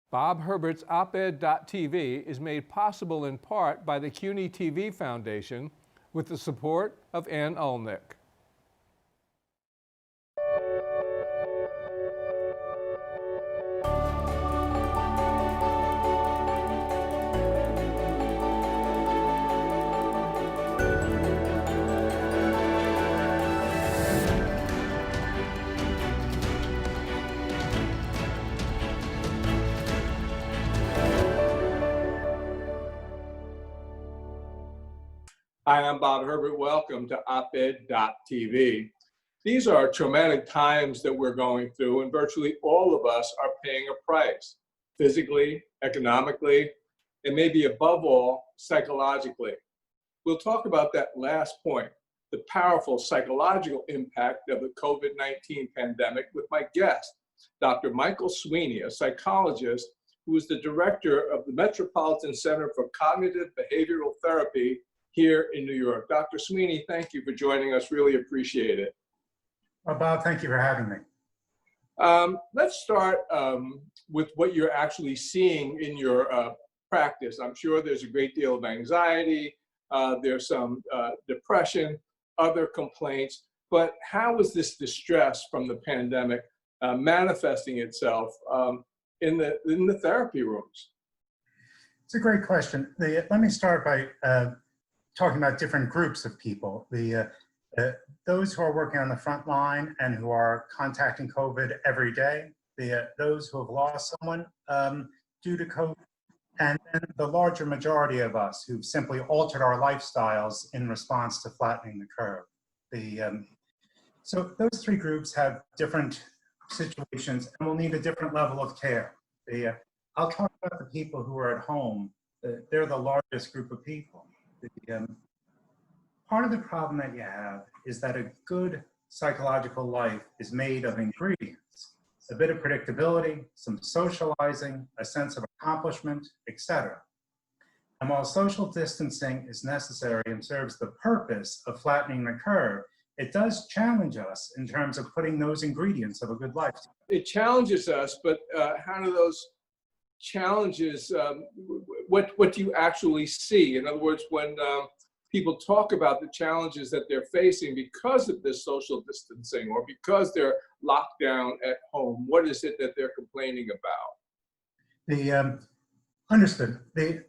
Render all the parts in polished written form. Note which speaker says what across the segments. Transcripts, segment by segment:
Speaker 1: Bob Herbert's OpEd.tv is made possible in part by the CUNY TV Foundation with the support of Ann Ulnick.
Speaker 2: Hi, I'm Bob Herbert. Welcome to OpEd.tv. These are traumatic times that we're going through, and virtually all of us are paying a price, physically, economically, and maybe above all, psychologically. We'll talk about that last point, the powerful psychological impact of the COVID-19 pandemic, with my guest, Dr. Michael Sweeney, a psychologist who is the director of the Metropolitan Center for Cognitive Behavioral Therapy here in New York. Dr. Sweeney, thank you for joining us. Really appreciate it.
Speaker 3: Well, Bob, thank you for having me.
Speaker 2: Let's start with what you're actually seeing in your practice. I'm sure there's a great deal of anxiety, there's some depression, other complaints, but how is this distress from the pandemic manifesting itself in the therapy rooms?
Speaker 3: It's a great question. Let me start by talking about different groups of people. Those who are working on the front line and who are contacting COVID every day, those who have lost someone due to COVID, and then the larger majority of us who've simply altered our lifestyles in response to flattening the curve. So those three groups have different situations and will need a different level of care. I'll talk about the people who are at home. They're the largest group of people. Part of the problem that you have is that a good psychological life is made of ingredients, a bit of predictability, some socializing, a sense of accomplishment, etc. And while social distancing is necessary and serves the purpose of flattening the curve, it does challenge us in terms of putting those ingredients of a good life.
Speaker 2: It challenges us, but how do those challenges, what do you actually see? In other words, when people talk about the challenges that they're facing because of this social distancing or because they're locked down at home, what is it that they're complaining about?
Speaker 3: Understood.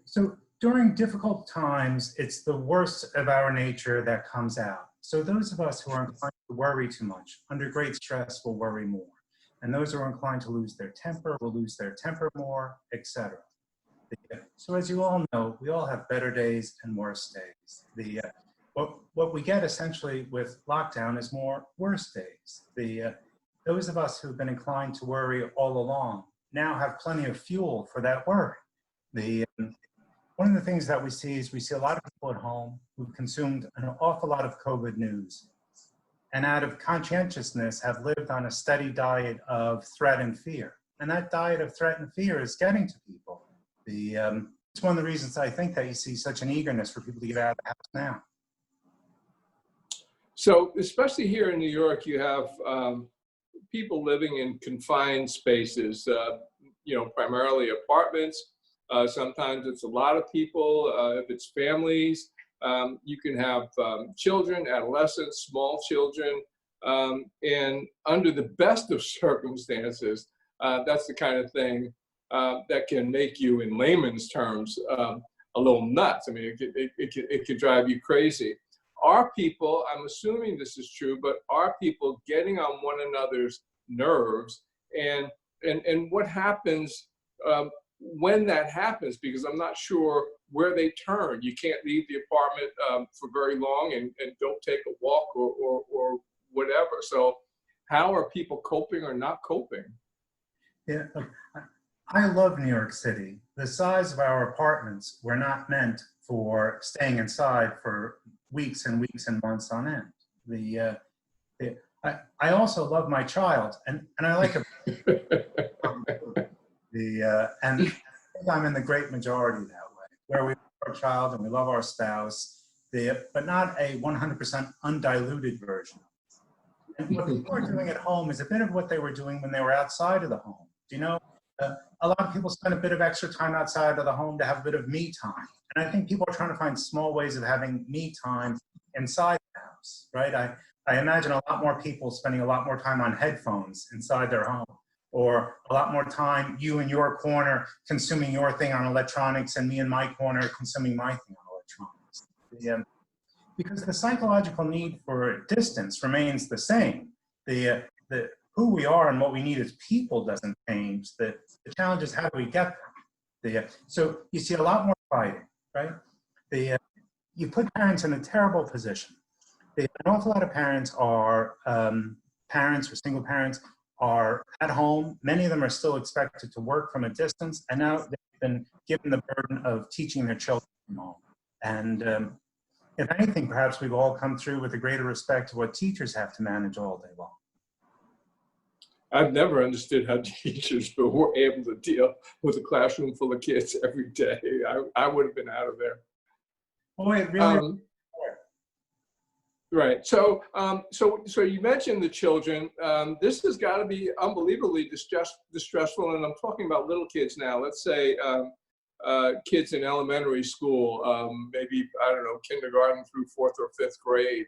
Speaker 3: So during difficult times, it's the worst of our nature that comes out. So those of us who are inclined to worry too much, under great stress, will worry more. And those who are inclined to lose their temper will lose their temper more, etc. So as you all know, we all have better days and worse days. What we get essentially with lockdown is more worse days. Those of us who've been inclined to worry all along now have plenty of fuel for that worry. One of the things that we see is a lot of people at home who've consumed an awful lot of COVID news, and out of conscientiousness have lived on a steady diet of threat and fear. And that diet of threat and fear is getting to people. It's one of the reasons I think that you see such an eagerness for people to get out of the house now.
Speaker 2: So, especially here in New York, you have people living in confined spaces, primarily apartments. Sometimes it's a lot of people. If it's families, you can have children, adolescents, small children, and under the best of circumstances, that's the kind of thing that can make you, in layman's terms, a little nuts. I mean, it could drive you crazy. Are people, I'm assuming this is true, but are people getting on one another's nerves? And what happens when that happens? Because I'm not sure where they turn. You can't leave the apartment for very long and don't take a walk or whatever. So how are people coping or not coping?
Speaker 3: Yeah, look, I love New York City. The size of our apartments were not meant for staying inside for weeks and weeks and months on end. I also love my child, and I like it. And I'm in the great majority that way, where we love our child and we love our spouse, but not a 100% undiluted version. And what people are doing at home is a bit of what they were doing when they were outside of the home. Do you know, A lot of people spend a bit of extra time outside of the home to have a bit of me time. And I think people are trying to find small ways of having me time inside the house, right? I imagine a lot more people spending a lot more time on headphones inside their home, or a lot more time, you in your corner consuming your thing on electronics, and me in my corner consuming my thing on electronics. Because the psychological need for distance remains the same. The who we are and what we need as people doesn't change. The challenge is, how do we get there? So you see a lot more fighting, right? You put parents in a terrible position. An awful lot of parents are parents or single parents are at home. Many of them are still expected to work from a distance, and now they've been given the burden of teaching their children from home. And if anything, perhaps we've all come through with a greater respect to what teachers have to manage all day long.
Speaker 2: I've never understood how teachers were able to deal with a classroom full of kids every day. I would have been out of there.
Speaker 3: Oh, it really.
Speaker 2: Right. So, so you mentioned the children. This has got to be unbelievably distressful, and I'm talking about little kids now. Let's say kids in elementary school, maybe, I don't know, kindergarten through 4th or 5th grade.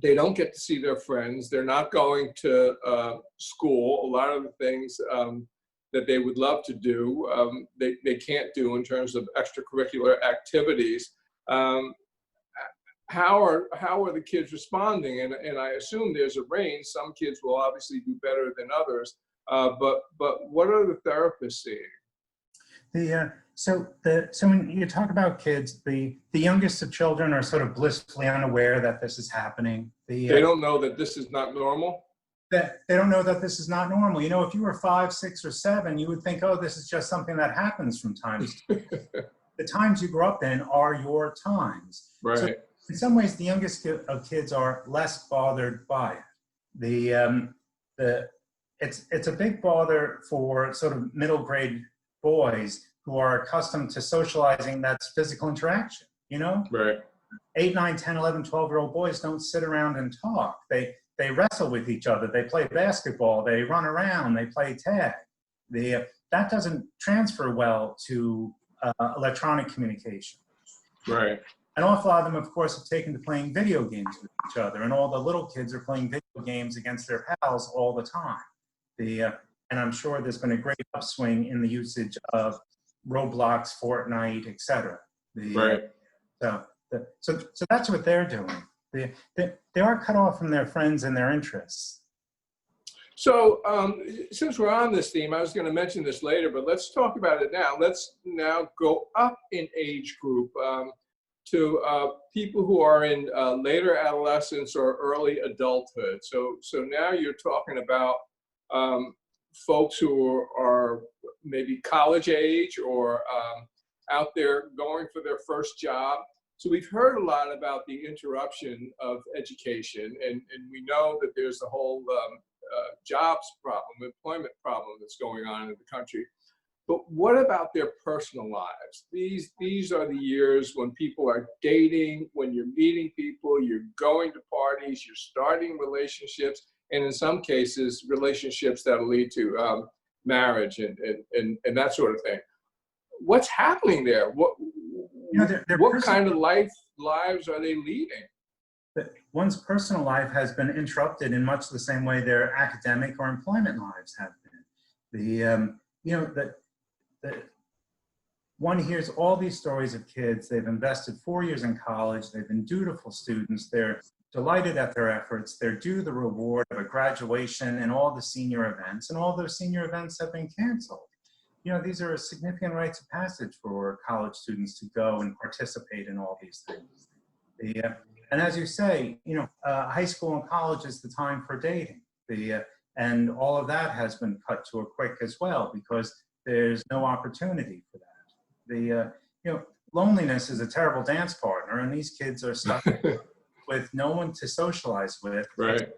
Speaker 2: They don't get to see their friends. They're not going to school. A lot of the things that they would love to do, they can't do in terms of extracurricular activities. How are the kids responding? And I assume there's a range. Some kids will obviously do better than others. But what are the therapists seeing?
Speaker 3: So when you talk about kids, the youngest of children are sort of blissfully unaware that this is happening.
Speaker 2: They don't know that this is not normal?
Speaker 3: That they don't know that this is not normal. You know, if you were 5, 6, or 7, you would think, oh, this is just something that happens from time to time. The times you grew up in are your times.
Speaker 2: Right.
Speaker 3: So in some ways, the youngest of kids are less bothered by it. It's a big bother for sort of middle grade boys who are accustomed to socializing. That's physical interaction, you know?
Speaker 2: Right.
Speaker 3: 8, 9, 10, 11, 12-year-old boys don't sit around and talk. They wrestle with each other. They play basketball. They run around. They play tag. That doesn't transfer well to electronic communication.
Speaker 2: Right.
Speaker 3: An awful lot of them, of course, have taken to playing video games with each other, and all the little kids are playing video games against their pals all the time. And I'm sure there's been a great upswing in the usage of Roblox, Fortnite, etc.
Speaker 2: Right.
Speaker 3: So that's what they're doing. They are cut off from their friends and their interests.
Speaker 2: So since we're on this theme, I was going to mention this later, but let's talk about it now. Let's now go up in age group to people who are in later adolescence or early adulthood. So now you're talking about folks who are maybe college age or out there going for their first job. So we've heard a lot about the interruption of education, and we know that there's a whole jobs problem, employment problem that's going on in the country. But what about their personal lives? These are the years when people are dating, when you're meeting people, you're going to parties, you're starting relationships, and in some cases, relationships that'll lead to marriage and that sort of thing. What's happening there? What kind of lives are they leading?
Speaker 3: One's personal life has been interrupted in much the same way their academic or employment lives have been. One hears all these stories of kids. They've invested 4 years in college. They've been dutiful students. They're delighted at their efforts. They're due the reward of a graduation and all the senior events, and all those senior events have been canceled. You know, these are significant rites of passage for college students to go and participate in all these things. And as you say, you know, high school and college is the time for dating. And all of that has been cut to a quick as well, because there's no opportunity for that. Loneliness is a terrible dance partner, and these kids are stuck with no one to socialize with,
Speaker 2: right?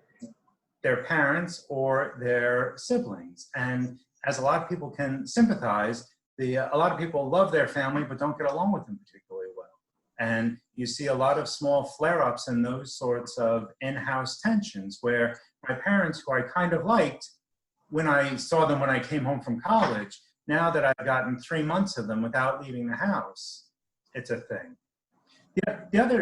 Speaker 3: Their parents or their siblings. And as a lot of people can sympathize, a lot of people love their family but don't get along with them particularly well. And you see a lot of small flare-ups in those sorts of in-house tensions where my parents, who I kind of liked, when I saw them when I came home from college. Now that I've gotten 3 months of them without leaving the house, it's a thing. The other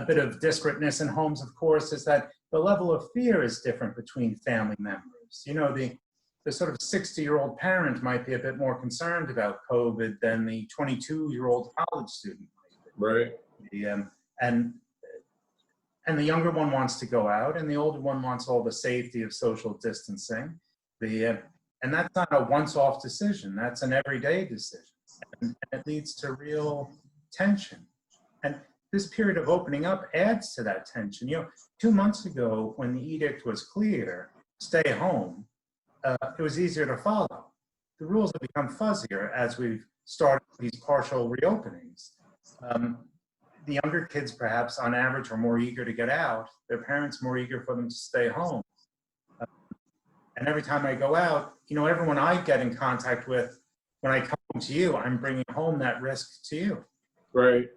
Speaker 3: bit of disparateness in homes, of course, is that the level of fear is different between family members. You know, the sort of 60-year-old parent might be a bit more concerned about COVID than the 22-year-old college student might be.
Speaker 2: Right.
Speaker 3: And the younger one wants to go out, and the older one wants all the safety of social distancing. And that's not a once-off decision. That's an everyday decision. And it leads to real tension. And this period of opening up adds to that tension. You know, 2 months ago, when the edict was clear, stay home, it was easier to follow. The rules have become fuzzier as we've started these partial reopenings. The younger kids, perhaps, on average, are more eager to get out. Their parents more eager for them to stay home. And every time I go out, you know, everyone I get in contact with, when I come to you, I'm bringing home that risk to you.
Speaker 2: Right.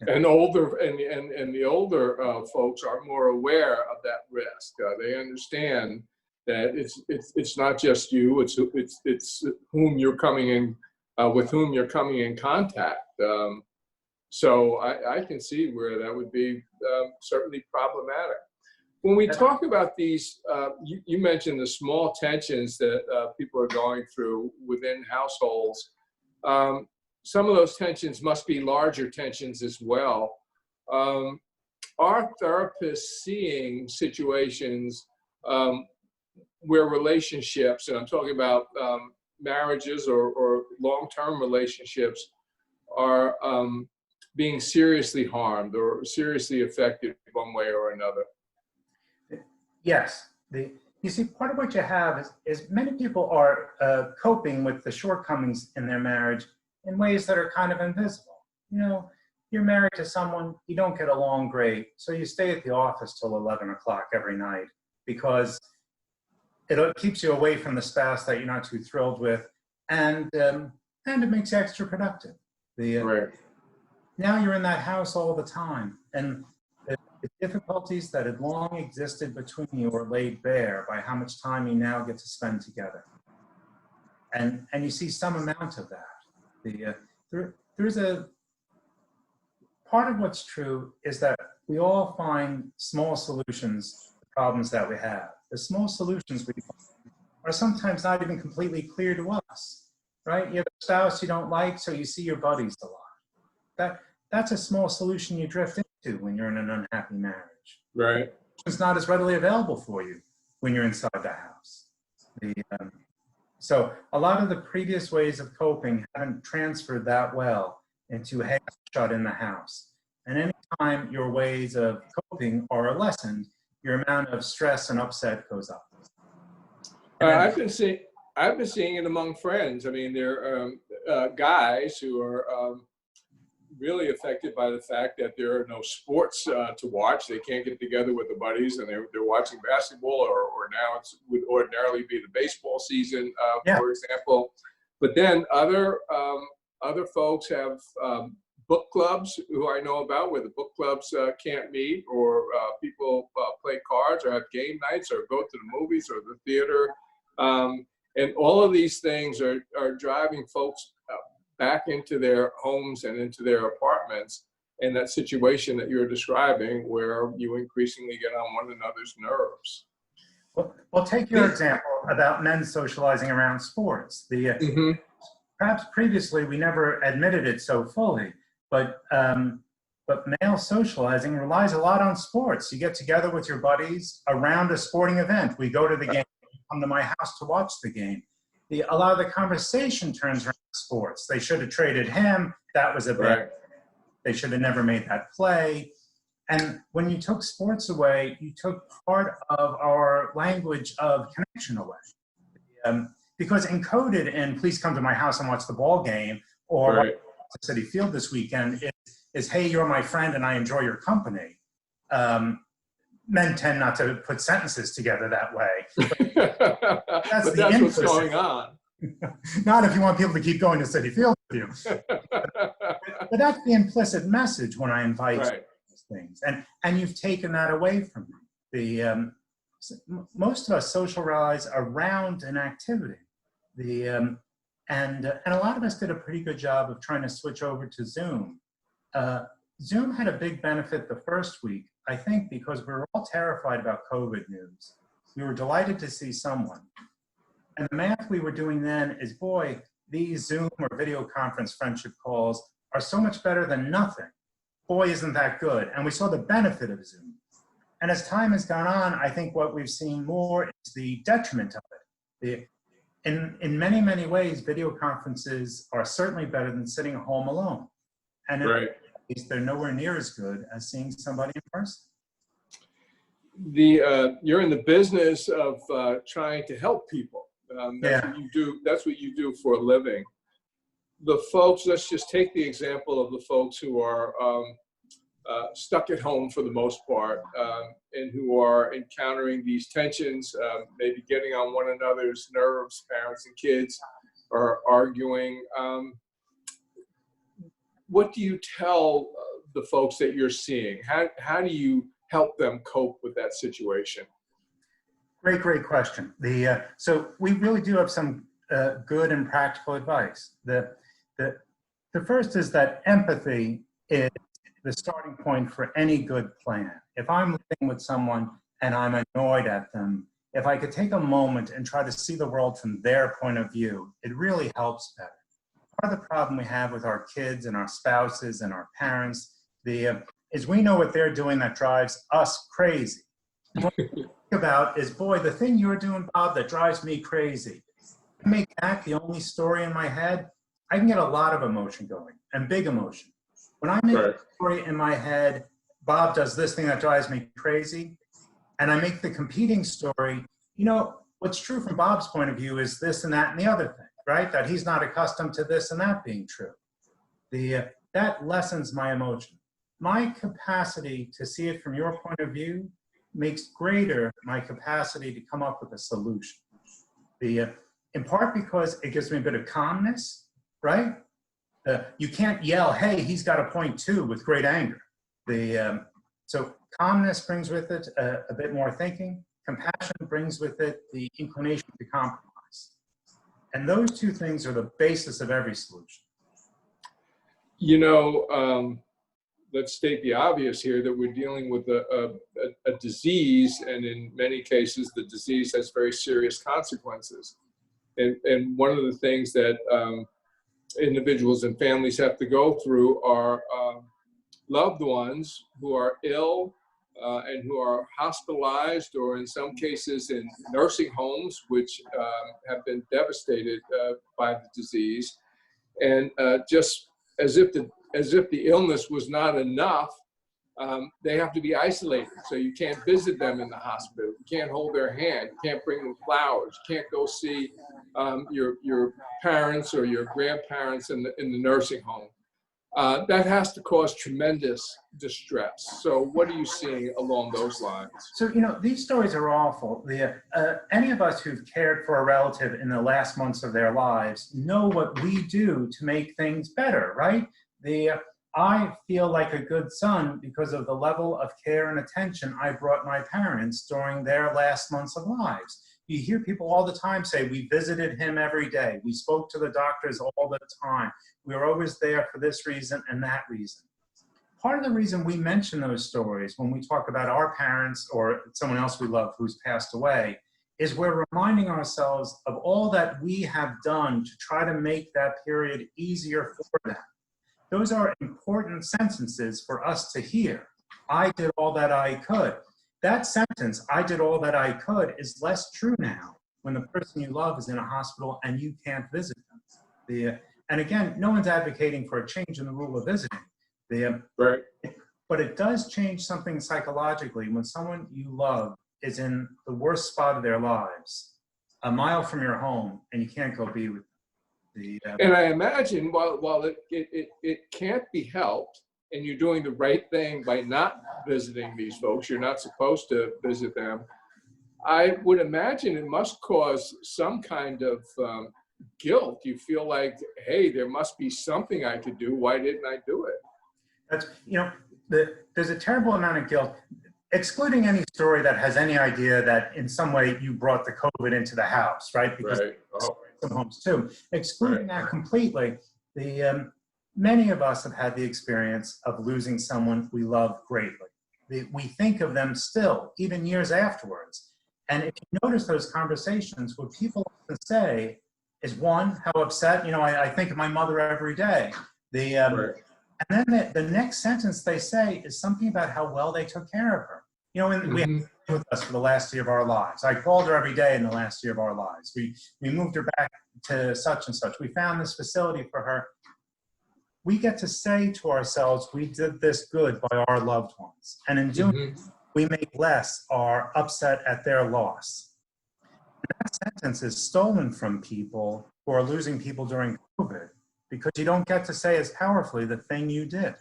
Speaker 2: And the older folks are more aware of that risk. They understand that it's not just you; it's whom you're coming in with whom you're coming in contact. So I can see where that would be certainly problematic. When we talk about these, you mentioned the small tensions that people are going through within households. Some of those tensions must be larger tensions as well. Are therapists seeing situations where relationships, and I'm talking about marriages or long-term relationships, are being seriously harmed or seriously affected one way or another?
Speaker 3: Yes. You see, part of what you have is many people are coping with the shortcomings in their marriage in ways that are kind of invisible. You know, you're married to someone, you don't get along great, so you stay at the office till 11 o'clock every night because it keeps you away from the spouse that you're not too thrilled with, and it makes you extra productive.
Speaker 2: Right.
Speaker 3: Now you're in that house all the time, and the difficulties that had long existed between you are laid bare by how much time you now get to spend together. And you see some amount of that. There's a part of what's true is that we all find small solutions to the problems that we have. The small solutions we find are sometimes not even completely clear to us, right? You have a spouse you don't like, so you see your buddies a lot. That's a small solution you drift into when you're in an unhappy marriage.
Speaker 2: Right.
Speaker 3: It's not as readily available for you when you're inside the house. So a lot of the previous ways of coping haven't transferred that well into, hey, I'm shut in the house. And anytime your ways of coping are lessened, your amount of stress and upset goes up.
Speaker 2: I've been seeing it among friends. I mean, there are guys who are really affected by the fact that there are no sports to watch. They can't get together with the buddies, and they're watching basketball, or now it would ordinarily be the baseball season, for example. But then other folks have book clubs who I know about, where the book clubs can't meet, or people play cards or have game nights or go to the movies or the theater. And all of these things are driving folks back into their homes and into their apartments in that situation that you're describing, where you increasingly get on one another's nerves.
Speaker 3: Well, take your example about men socializing around sports. Perhaps previously we never admitted it so fully, but male socializing relies a lot on sports. You get together with your buddies around a sporting event. We go to the game, come to my house to watch the game. A lot of the conversation turns around sports. They should have traded him. That was a bad.
Speaker 2: Right.
Speaker 3: They should have never made that play. And when you took sports away, you took part of our language of connection away. Because encoded in "please come to my house and watch the ball game," or
Speaker 2: Right.
Speaker 3: City Field this weekend is "hey, you're my friend and I enjoy your company." Men tend not to put sentences together that way.
Speaker 2: But that's what's going on.
Speaker 3: Not if you want people to keep going to City Field with you. But that's the implicit message when I invite you to these things. And you've taken that away from me. most of us socialize around an activity. And a lot of us did a pretty good job of trying to switch over to Zoom. Zoom had a big benefit the first week, I think, because we were all terrified about COVID news. We were delighted to see someone. And the math we were doing then is, boy, these Zoom or video conference friendship calls are so much better than nothing. Boy, isn't that good. And we saw the benefit of Zoom. And as time has gone on, I think what we've seen more is the detriment of it. In many, many ways, video conferences are certainly better than sitting at home alone. And
Speaker 2: Right.
Speaker 3: they're nowhere near as good as seeing somebody in person.
Speaker 2: You're in the business of trying to help people. That's what you do. That's what you do for a living. The folks, let's just take the example of the folks who are stuck at home for the most part, and who are encountering these tensions, maybe getting on one another's nerves. Parents and kids are arguing. What do you tell the folks that you're seeing? How do you help them cope with that situation?
Speaker 3: Great question. So we really do have some good and practical advice. The first is that empathy is the starting point for any good plan. If I'm living with someone and I'm annoyed at them, if I could take a moment and try to see the world from their point of view, it really helps better. Part of the problem we have with our kids and our spouses and our parents is we know what they're doing that drives us crazy. What we think about is, boy, the thing you're doing, Bob, that drives me crazy. I make that the only story in my head, I can get a lot of emotion going, and big emotion. When I make a story in my head, Bob does this thing that drives me crazy, and I make the competing story, you know, what's true from Bob's point of view is this and that and the other thing, right? That he's not accustomed to this and that being true. That lessens my emotion. My capacity to see it from your point of view makes greater my capacity to come up with a solution. In part because it gives me a bit of calmness, right? You can't yell, hey, he's got a point too, with great anger. So calmness brings with it a bit more thinking. Compassion brings with it the inclination to compromise. And those two things are the basis of every solution.
Speaker 2: You know, let's state the obvious here that we're dealing with a disease, and in many cases, the disease has very serious consequences. And one of the things that individuals and families have to go through are loved ones who are ill and who are hospitalized, or in some cases in nursing homes, which have been devastated by the disease. And just as if the illness was not enough, they have to be isolated. So you can't visit them in the hospital. You can't hold their hand. You can't bring them flowers. You can't go see your parents or your grandparents in the nursing home. That has to cause tremendous distress. So what are you seeing along those lines?
Speaker 3: So, you know, these stories are awful. Any of us who've cared for a relative in the last months of their lives know what we do to make things better, right? I feel like a good son because of the level of care and attention I brought my parents during their last months of lives. You hear people all the time say, we visited him every day. We spoke to the doctors all the time. We were always there for this reason and that reason. Part of the reason we mention those stories when we talk about our parents or someone else we love who's passed away is we're reminding ourselves of all that we have done to try to make that period easier for them. Those are important sentences for us to hear. I did all that I could. That sentence, I did all that I could, is less true now when the person you love is in a hospital and you can't visit them. And again, no one's advocating for a change in the rule of visiting.
Speaker 2: Right.
Speaker 3: But it does change something psychologically when someone you love is in the worst spot of their lives, a mile from your home, and you can't go be with them.
Speaker 2: And I imagine while it can't be helped, and you're doing the right thing by not visiting these folks, you're not supposed to visit them, I would imagine it must cause some kind of guilt. You feel like, hey, there must be something I could do. Why didn't I do it?
Speaker 3: That's, you know, there's a terrible amount of guilt. excluding any story that has any idea that in some way you brought the COVID into the house, right? Because
Speaker 2: Right. Oh,
Speaker 3: some homes too. Excluding that completely, many of us have had the experience of losing someone we love greatly. We think of them still, even years afterwards. And if you notice those conversations, what people often say is, one, how upset, I think of my mother every day.
Speaker 2: right.
Speaker 3: And then the next sentence they say is something about how well they took care of her. And we had her with us for the last year of our lives. I called her every day in the last year of our lives. We moved her back to such and such. We found this facility for her. We get to say to ourselves, we did this good by our loved ones. And in doing we make less our upset at their loss. And that sentence is stolen from people who are losing people during COVID, because you don't get to say as powerfully the thing you did.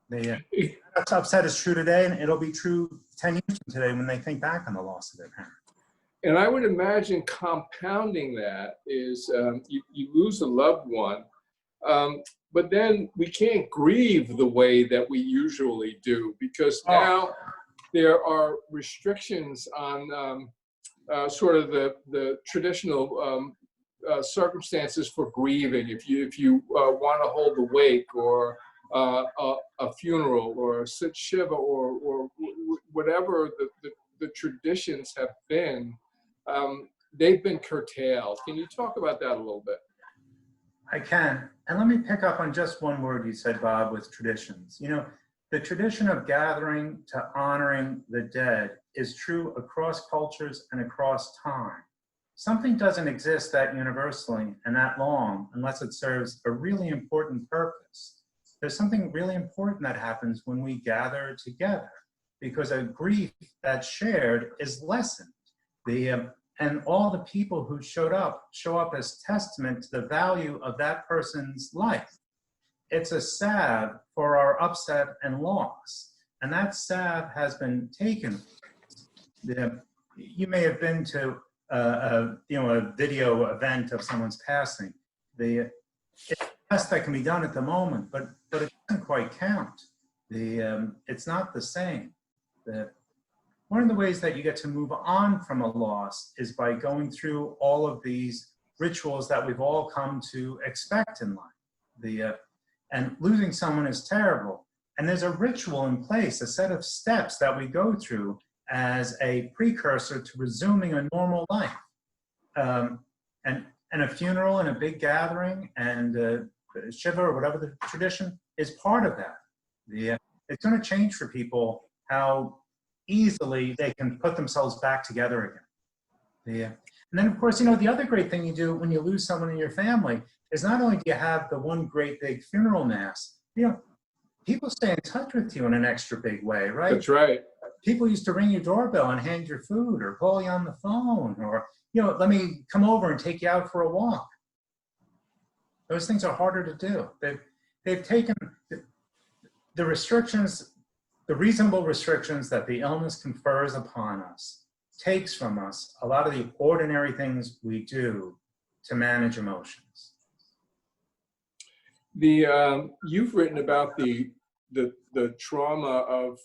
Speaker 3: That upset is true today, and it'll be true 10 years from today when they think back on the loss of their parent.
Speaker 2: And I would imagine compounding that is you lose a loved one, but then we can't grieve the way that we usually do, because now there are restrictions on sort of the traditional circumstances for grieving. If you want to hold a wake or a funeral or a sit shiva or whatever the traditions have been, they've been curtailed. Can you talk about that a little bit?
Speaker 3: I can. And let me pick up on just one word you said, Bob, with traditions. The tradition of gathering to honoring the dead is true across cultures and across time. Something doesn't exist that universally and that long unless it serves a really important purpose. There's something really important that happens when we gather together, because a grief that's shared is lessened. And all the people who show up as testament to the value of that person's life. It's a salve for our upset and loss. And that salve has been taken. You may have been to a video event of someone's passing. It's the best that can be done at the moment, but it doesn't quite count. It's not the same. One of the ways that you get to move on from a loss is by going through all of these rituals that we've all come to expect in life. And losing someone is terrible. And there's a ritual in place, a set of steps that we go through as a precursor to resuming a normal life. And a funeral and a big gathering and shiva or whatever the tradition is part of that. It's going to change for people how easily they can put themselves back together again. And then, of course, the other great thing you do when you lose someone in your family is not only do you have the one great big funeral mass, people stay in touch with you in an extra big way, right?
Speaker 2: That's right.
Speaker 3: People used to ring your doorbell and hand your food or call you on the phone or, let me come over and take you out for a walk. Those things are harder to do. They've taken the restrictions, the reasonable restrictions that the illness confers upon us, takes from us a lot of the ordinary things we do to manage emotions.
Speaker 2: You've written about the trauma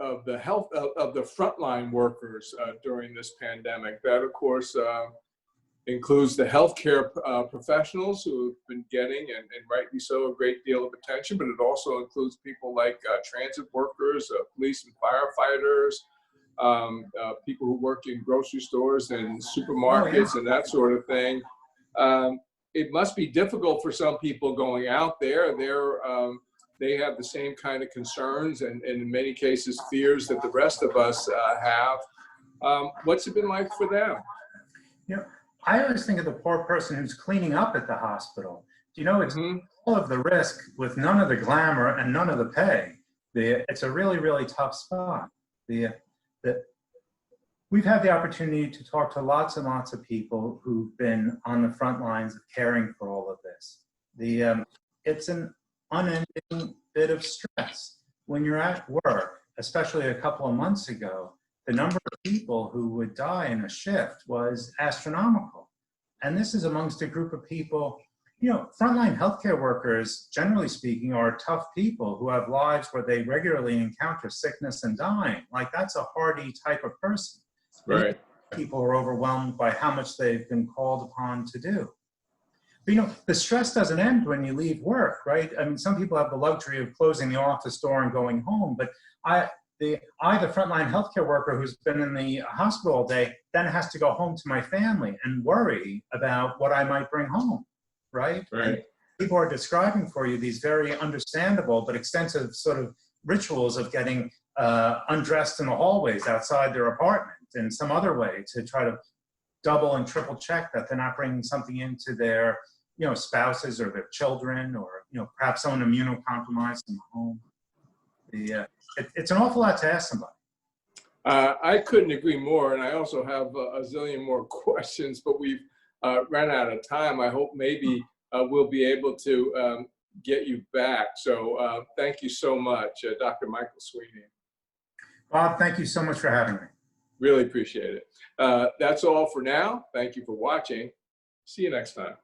Speaker 2: of the health of the frontline workers during this pandemic. That, of course, includes the healthcare professionals who have been getting, and rightly so, a great deal of attention, but it also includes people like transit workers, police and firefighters, people who work in grocery stores and supermarkets and that sort of thing. It must be difficult for some people going out there. They have the same kind of concerns and in many cases fears that the rest of us have. What's it been like for them?
Speaker 3: I always think of the poor person who's cleaning up at the hospital. It's all of the risk with none of the glamour and none of the pay. It's a really, really tough spot. We've had the opportunity to talk to lots and lots of people who've been on the front lines of caring for all of this. It's an unending bit of stress. When you're at work, especially a couple of months ago, the number of people who would die in a shift was astronomical. And this is amongst a group of people, You know, frontline healthcare workers, generally speaking, are tough people who have lives where they regularly encounter sickness and dying. Like, that's a hardy type of person.
Speaker 2: Right.
Speaker 3: People are overwhelmed by how much they've been called upon to do. But, you know, the stress doesn't end when you leave work, right? I mean, some people have the luxury of closing the office door and going home, but the frontline healthcare worker who's been in the hospital all day, then has to go home to my family and worry about what I might bring home, right?
Speaker 2: Right.
Speaker 3: And people are describing for you these very understandable but extensive sort of rituals of getting undressed in the hallways outside their apartment in some other way to try to double and triple check that they're not bringing something into their, you know, spouses or their children, or, you know, perhaps someone immunocompromised in the home. It's an awful lot to ask somebody.
Speaker 2: I couldn't agree more, and I also have a zillion more questions, but we've ran out of time. I hope maybe we'll be able to get you back. So thank you so much, Dr. Michael Sweeney.
Speaker 3: Bob, thank you so much for having me.
Speaker 2: Really appreciate it. That's all for now. Thank you for watching. See you next time.